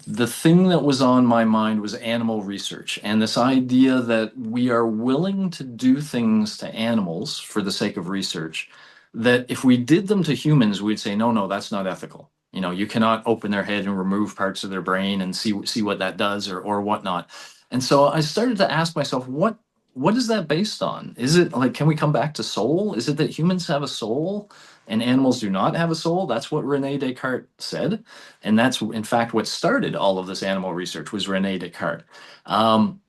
the thing that was on my mind was animal research and this idea that we are willing to do things to animals for the sake of research, that if we did them to humans, we'd say, no, no, that's not ethical. You know, you cannot open their head and remove parts of their brain and see what that does or whatnot. And so I started to ask myself, what is that based on? Is it like, can we come back to soul? Is it that humans have a soul and animals do not have a soul? That's what Rene Descartes said. And that's, in fact, what started all of this animal research was Rene Descartes. Um,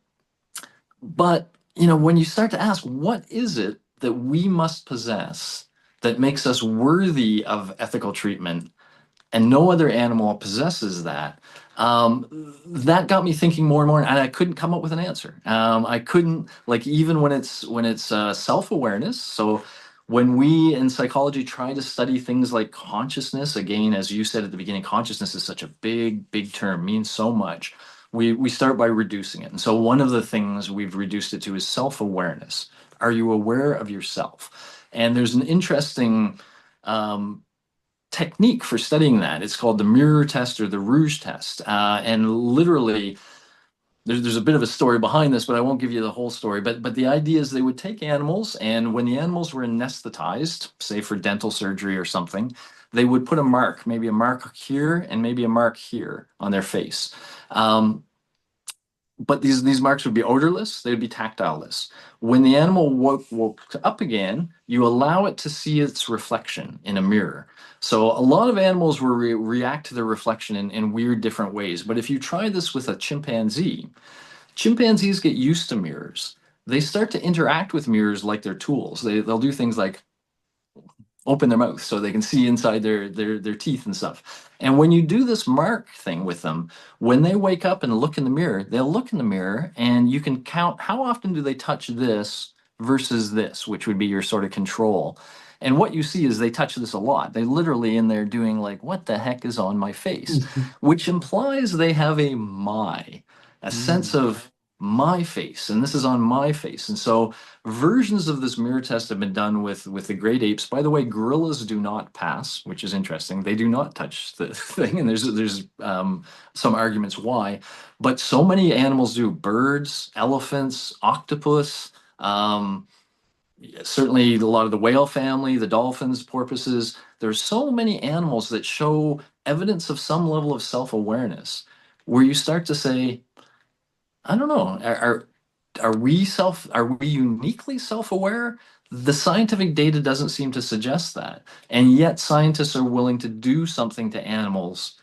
but, you know, when you start to ask, what is it that we must possess that makes us worthy of ethical treatment and no other animal possesses that. That got me thinking more and more, and I couldn't come up with an answer. I couldn't, like, even when it's self-awareness. So when we in psychology try to study things like consciousness, again, as you said at the beginning, consciousness is such a big term, means so much. We start by reducing it, and so one of the things we've reduced it to is self-awareness. Are you aware of yourself? And there's an interesting um, technique for studying that. It's called the mirror test or the Rouge test. And literally, there's a bit of a story behind this, but I won't give you the whole story. But the idea is they would take animals, and when the animals were anesthetized, say for dental surgery or something, they would put a mark, maybe a mark here and maybe a mark here on their face. Um, but these marks would be odorless, they'd be tactileless. When the animal woke up again, you allow it to see its reflection in a mirror. So a lot of animals will react to their reflection in weird different ways. But if you try this with a chimpanzee, chimpanzees get used to mirrors. They start to interact with mirrors like they're tools. They'll do things like open their mouth so they can see inside their teeth and stuff. And when you do this mark thing with them, when they wake up and look in the mirror, they'll look in the mirror and you can count how often do they touch this versus this, which would be your sort of control. And what you see is they touch this a lot. They literally in there doing like, what the heck is on my face? Which implies they have a sense Mm. of my face, and this is on my face. And so versions of this mirror test have been done with the great apes. By the way, gorillas do not pass, which is interesting. They do not touch the thing, and there's some arguments why, but so many animals do. Birds, elephants, octopus. Certainly, a lot of the whale family, the dolphins, porpoises. There's so many animals that show evidence of some level of self-awareness, where you start to say, I don't know. Are we uniquely self-aware? The scientific data doesn't seem to suggest that. And yet scientists are willing to do something to animals